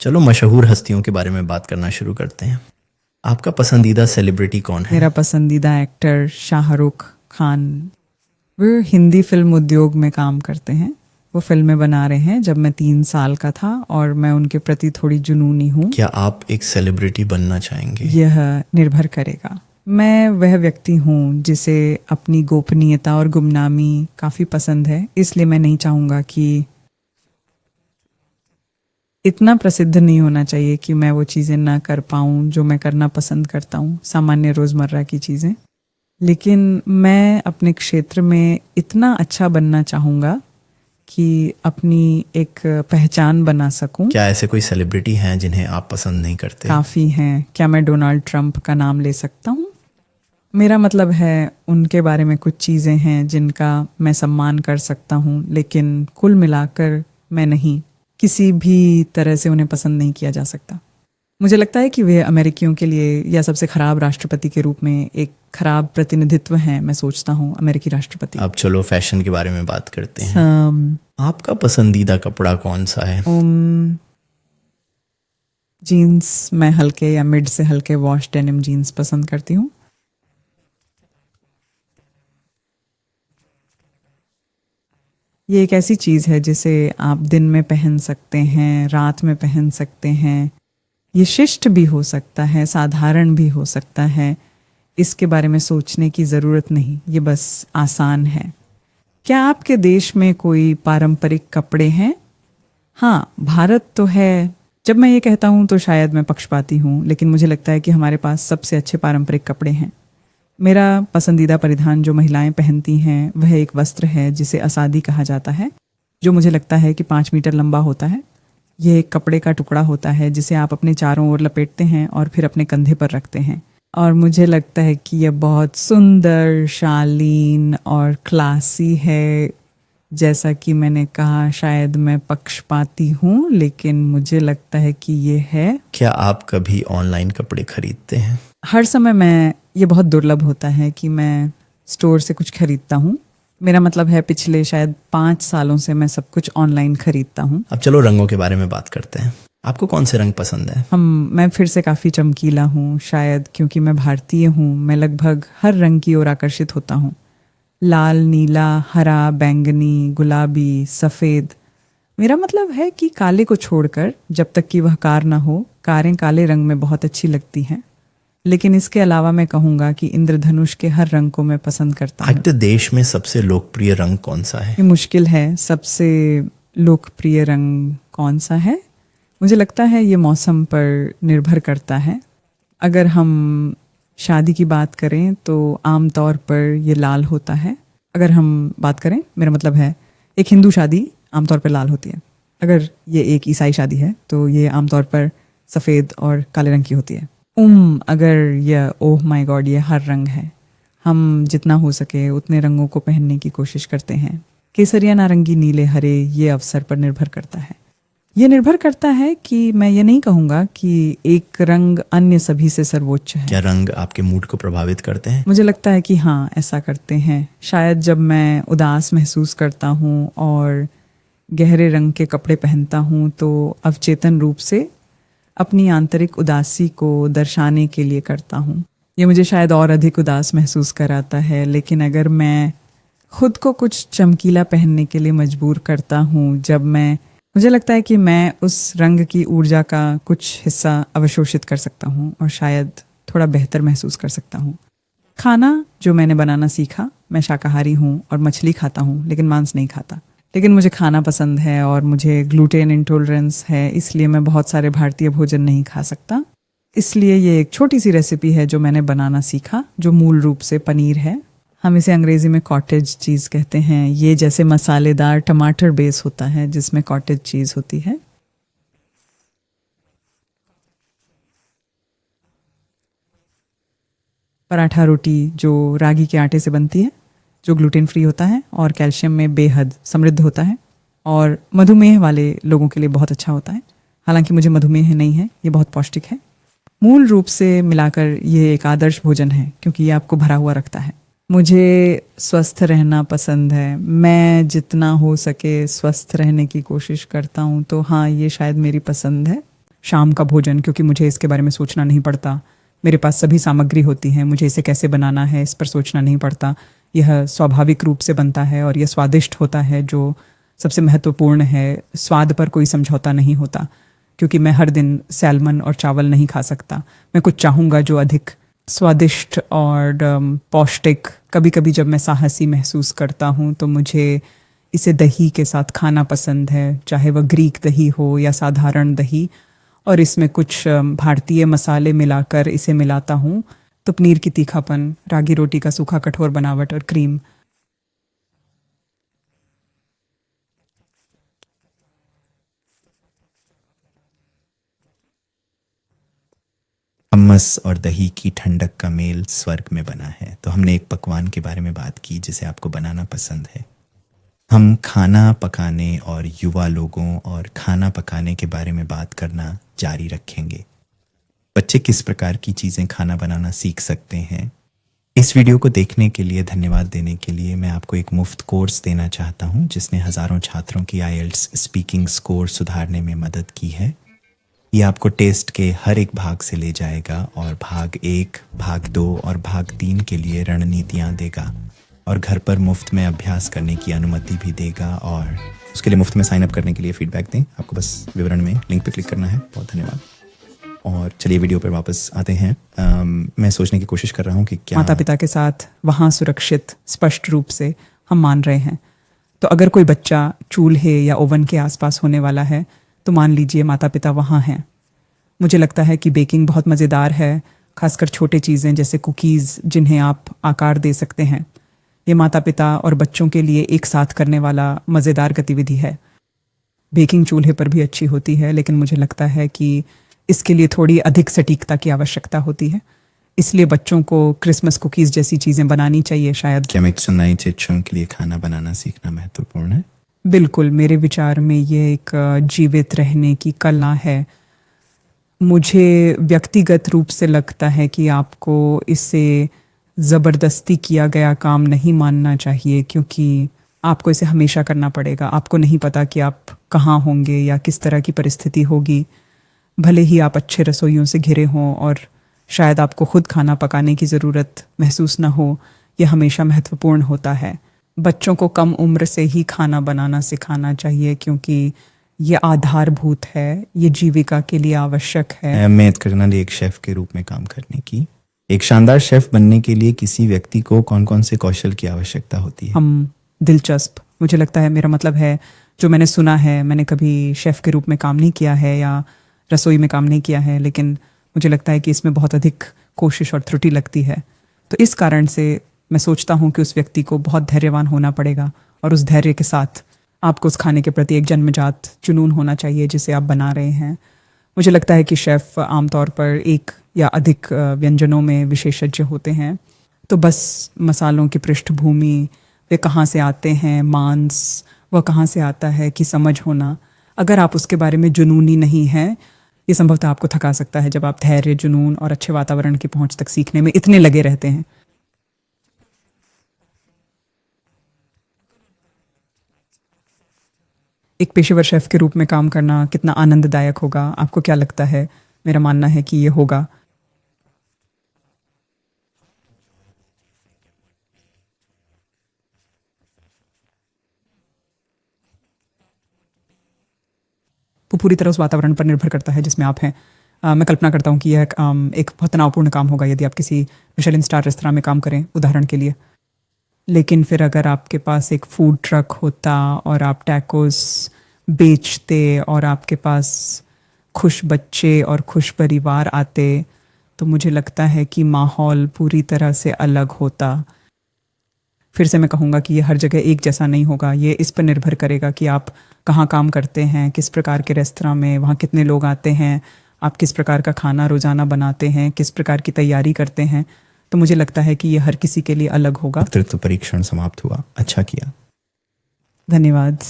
चलो मशहूर हस्तियों के बारे में बात करना शुरू करते हैं। आपका पसंदीदा सेलिब्रिटी कौन है? मेरा पसंदीदा एक्टर शाहरुख खान। वो हिंदी फिल्म उद्योग में काम करते हैं। वो फिल्में बना रहे हैं जब मैं 3 साल का था और मैं उनके प्रति थोड़ी जुनूनी हूँ। क्या आप एक सेलिब्रिटी बनना चाहेंगे? यह निर्भर करेगा। मैं वह व्यक्ति हूँ जिसे अपनी गोपनीयता और गुमनामी काफ़ी पसंद है, इसलिए मैं नहीं चाहूँगा कि इतना प्रसिद्ध नहीं होना चाहिए कि मैं वो चीज़ें ना कर पाऊँ जो मैं करना पसंद करता हूँ, सामान्य रोज़मर्रा की चीज़ें। लेकिन मैं अपने क्षेत्र में इतना अच्छा बनना चाहूँगा कि अपनी एक पहचान बना सकूं। क्या ऐसे कोई सेलिब्रिटी हैं जिन्हें आप पसंद नहीं करते? काफ़ी हैं। क्या मैं डोनाल्ड ट्रंप का नाम ले सकता हूँ? मेरा मतलब है उनके बारे में कुछ चीज़ें हैं जिनका मैं सम्मान कर सकता हूँ, लेकिन कुल मिलाकर मैं नहीं, किसी भी तरह से उन्हें पसंद नहीं किया जा सकता। मुझे लगता है कि वे अमेरिकियों के लिए या सबसे ख़राब राष्ट्रपति के रूप में एक खराब प्रतिनिधित्व हैं। मैं सोचता हूँ अमेरिकी राष्ट्रपति। अब चलो फैशन के बारे में बात करते हैं। आपका पसंदीदा कपड़ा कौन सा है? जीन्स। मैं हल्के या मिड से हल्के वॉश डेनिम जीन्स पसंद करती हूँ। ये एक ऐसी चीज़ है जिसे आप दिन में पहन सकते हैं, रात में पहन सकते हैं। ये शिष्ट भी हो सकता है, साधारण भी हो सकता है। इसके बारे में सोचने की ज़रूरत नहीं, ये बस आसान है। क्या आपके देश में कोई पारंपरिक कपड़े हैं? हाँ, भारत तो है। जब मैं ये कहता हूँ तो शायद मैं पक्षपाती हूँ, लेकिन मुझे लगता है कि हमारे पास सबसे अच्छे पारंपरिक कपड़े हैं। मेरा पसंदीदा परिधान जो महिलाएं पहनती हैं वह एक वस्त्र है जिसे असादी कहा जाता है, जो मुझे लगता है कि 5 मीटर लंबा होता है। यह एक कपड़े का टुकड़ा होता है जिसे आप अपने चारों ओर लपेटते हैं और फिर अपने कंधे पर रखते हैं, और मुझे लगता है कि यह बहुत सुंदर, शालीन और क्लासी है। जैसा कि मैंने कहा, शायद मैं पक्षपाती हूँ, लेकिन मुझे लगता है कि ये है। क्या आप कभी ऑनलाइन कपड़े खरीदते हैं? हर समय ये बहुत दुर्लभ होता है कि मैं स्टोर से कुछ खरीदता हूँ। मेरा मतलब है पिछले शायद 5 सालों से मैं सब कुछ ऑनलाइन खरीदता हूँ। अब चलो रंगों के बारे में बात करते हैं। आपको कौन से रंग पसंद है? मैं फिर से काफ़ी चमकीला हूँ, शायद क्योंकि मैं भारतीय हूँ। मैं लगभग हर रंग की ओर आकर्षित होता हूँ। लाल, नीला, हरा, बैंगनी, गुलाबी, सफ़ेद। मेरा मतलब है कि काले को छोड़कर, जब तक कि वह कार ना हो। कारें काले रंग में बहुत अच्छी लगती हैं, लेकिन इसके अलावा मैं कहूँगा कि इंद्रधनुष के हर रंग को मैं पसंद करता हूँ। आपके देश में सबसे लोकप्रिय रंग कौन सा है? ये मुश्किल है। सबसे लोकप्रिय रंग कौन सा है? मुझे लगता है ये मौसम पर निर्भर करता है। अगर हम शादी की बात करें तो आम तौर पर ये लाल होता है। अगर हम बात करें, मेरा मतलब है एक हिंदू शादी आमतौर पर लाल होती है। अगर ये एक ईसाई शादी है तो ये आमतौर पर सफ़ेद और काले रंग की होती है। अगर यह ओह माय गॉड, ये हर रंग है। हम जितना हो सके उतने रंगों को पहनने की कोशिश करते हैं। केसरिया, नारंगी, नीले, हरे, ये अवसर पर निर्भर करता है। ये निर्भर करता है कि मैं ये नहीं कहूँगा कि एक रंग अन्य सभी से सर्वोच्च है। क्या रंग आपके मूड को प्रभावित करते हैं? मुझे लगता है कि हाँ, ऐसा करते हैं। शायद जब मैं उदास महसूस करता हूँ और गहरे रंग के कपड़े पहनता हूँ तो अवचेतन रूप से अपनी आंतरिक उदासी को दर्शाने के लिए करता हूँ। ये मुझे शायद और अधिक उदास महसूस कराता है, लेकिन अगर मैं खुद को कुछ चमकीला पहनने के लिए मजबूर करता हूँ, जब मुझे लगता है कि मैं उस रंग की ऊर्जा का कुछ हिस्सा अवशोषित कर सकता हूँ और शायद थोड़ा बेहतर महसूस कर सकता हूँ। खाना जो मैंने बनाना सीखा, मैं शाकाहारी हूँ और मछली खाता हूँ, लेकिन मांस नहीं खाता। लेकिन मुझे खाना पसंद है और मुझे ग्लूटेन इंटॉलरेंस है, इसलिए मैं बहुत सारे भारतीय भोजन नहीं खा सकता। इसलिए ये एक छोटी सी रेसिपी है जो मैंने बनाना सीखा, जो मूल रूप से पनीर है। हम इसे अंग्रेज़ी में कॉटेज चीज़ कहते हैं। ये जैसे मसालेदार टमाटर बेस होता है जिसमें कॉटेज चीज़ होती है। पराठा रोटी जो रागी के आटे से बनती है, जो ग्लूटेन फ्री होता है और कैल्शियम में बेहद समृद्ध होता है और मधुमेह वाले लोगों के लिए बहुत अच्छा होता है। हालांकि मुझे मधुमेह नहीं है, ये बहुत पौष्टिक है। मूल रूप से मिलाकर ये एक आदर्श भोजन है क्योंकि ये आपको भरा हुआ रखता है। मुझे स्वस्थ रहना पसंद है। मैं जितना हो सके स्वस्थ रहने की कोशिश करता हूँ, तो हाँ, ये शायद मेरी पसंद है। शाम का भोजन, क्योंकि मुझे इसके बारे में सोचना नहीं पड़ता, मेरे पास सभी सामग्री होती है, मुझे इसे कैसे बनाना है इस पर सोचना नहीं पड़ता, यह स्वाभाविक रूप से बनता है और यह स्वादिष्ट होता है। जो सबसे महत्वपूर्ण है, स्वाद पर कोई समझौता नहीं होता, क्योंकि मैं हर दिन सैल्मन और चावल नहीं खा सकता। मैं कुछ चाहूँगा जो अधिक स्वादिष्ट और पौष्टिक। कभी कभी जब मैं साहसी महसूस करता हूँ तो मुझे इसे दही के साथ खाना पसंद है, चाहे वह ग्रीक दही हो या साधारण दही, और इसमें कुछ भारतीय मसाले मिलाकर इसे मिलाता हूँ तो पनीर की तीखापन, रागी रोटी का सूखा कठोर बनावट और क्रीम। हमस और दही की ठंडक का मेल स्वर्ग में बना है। तो हमने एक पकवान के बारे में बात की जिसे आपको बनाना पसंद है। हम खाना पकाने और युवा लोगों और खाना पकाने के बारे में बात करना जारी रखेंगे। बच्चे किस प्रकार की चीज़ें खाना बनाना सीख सकते हैं। इस वीडियो को देखने के लिए, धन्यवाद देने के लिए मैं आपको एक मुफ्त कोर्स देना चाहता हूं जिसने हज़ारों छात्रों की IELTS स्पीकिंग स्कोर सुधारने में मदद की है। ये आपको टेस्ट के हर एक भाग से ले जाएगा और भाग 1, भाग 2 और भाग 3 के लिए रणनीतियाँ देगा और घर पर मुफ्त में अभ्यास करने की अनुमति भी देगा। और उसके लिए मुफ्त में साइन अप करने के लिए फीडबैक दें। आपको बस विवरण में लिंक पे क्लिक करना है। बहुत धन्यवाद। और चलिए वीडियो पर वापस आते हैं। मैं सोचने की कोशिश कर रहा हूँ कि क्या माता पिता के साथ वहाँ सुरक्षित स्पष्ट रूप से हम मान रहे हैं। तो अगर कोई बच्चा चूल्हे या ओवन के आसपास होने वाला है तो मान लीजिए माता पिता वहाँ हैं। मुझे लगता है कि बेकिंग बहुत मज़ेदार है, खासकर छोटे चीज़ें जैसे कुकीज़ जिन्हें आप आकार दे सकते हैं। ये माता पिता और बच्चों के लिए एक साथ करने वाला मज़ेदार गतिविधि है। बेकिंग चूल्हे पर भी अच्छी होती है, लेकिन मुझे लगता है कि इसके लिए थोड़ी अधिक सटीकता की आवश्यकता होती है। इसलिए बच्चों को क्रिसमस कुकीज़ जैसी चीज़ें बनानी चाहिए शायद। क्या मैं सुनाई चिट्ठों के लिए खाना बनाना सीखना महत्वपूर्ण है? बिल्कुल, मेरे विचार में ये एक जीवित रहने की कला है। मुझे व्यक्तिगत रूप से लगता है कि आपको इसे ज़बरदस्ती किया गया काम नहीं मानना चाहिए, क्योंकि आपको इसे हमेशा करना पड़ेगा। आपको नहीं पता कि आप कहाँ होंगे या किस तरह की परिस्थिति होगी। भले ही आप अच्छे रसोइयों से घिरे हों और शायद आपको खुद खाना पकाने की ज़रूरत महसूस ना हो, यह हमेशा महत्वपूर्ण होता है। बच्चों को कम उम्र से ही खाना बनाना सिखाना चाहिए, क्योंकि ये आधारभूत है, ये जीविका के लिए आवश्यक है। अहमियत करना लिए एक शेफ़ के रूप में काम करने की। एक शानदार शेफ़ बनने के लिए किसी व्यक्ति को कौन कौन से कौशल की आवश्यकता होती है? हम दिलचस्प, मुझे लगता है, मेरा मतलब है जो मैंने सुना है, मैंने कभी शेफ़ के रूप में काम नहीं किया है या रसोई में काम नहीं किया है, लेकिन मुझे लगता है कि इसमें बहुत अधिक कोशिश और त्रुटि लगती है। तो इस कारण से मैं सोचता हूँ कि उस व्यक्ति को बहुत धैर्यवान होना पड़ेगा और उस धैर्य के साथ आपको उस खाने के प्रति एक जन्मजात जुनून होना चाहिए जिसे आप बना रहे हैं। मुझे लगता है कि शेफ़ आमतौर पर एक या अधिक व्यंजनों में विशेषज्ञ होते हैं। तो बस मसालों की पृष्ठभूमि, वे कहाँ से आते हैं, मांस वह कहाँ से आता है कि समझ होना। अगर आप उसके बारे में जुनूनी नहीं हैं, ये संभवतः आपको थका सकता है जब आप धैर्य, जुनून और अच्छे वातावरण की पहुंच तक सीखने में इतने लगे रहते हैं। एक पेशेवर शेफ़ के रूप में काम करना कितना आनंददायक होगा, आपको क्या लगता है? मेरा मानना है कि ये होगा। वो पूरी तरह उस वातावरण पर निर्भर करता है जिसमें आप हैं। मैं कल्पना करता हूँ कि यह एक बहुत तनावपूर्ण काम होगा यदि आप किसी मिशेलिन स्टार रेस्तरां में काम करें, उदाहरण के लिए। लेकिन फिर अगर आपके पास एक फूड ट्रक होता और आप टैकोस बेचते और आपके पास खुश बच्चे और खुश परिवार आते, तो मुझे लगता है कि माहौल पूरी तरह से अलग होता। फिर से मैं कहूँगा कि ये हर जगह एक जैसा नहीं होगा। ये इस पर निर्भर करेगा कि आप कहाँ काम करते हैं, किस प्रकार के रेस्तरां में, वहाँ कितने लोग आते हैं, आप किस प्रकार का खाना रोज़ाना बनाते हैं, किस प्रकार की तैयारी करते हैं। तो मुझे लगता है कि ये हर किसी के लिए अलग होगा। वक्तृत्व परीक्षण समाप्त हुआ। अच्छा किया। धन्यवाद।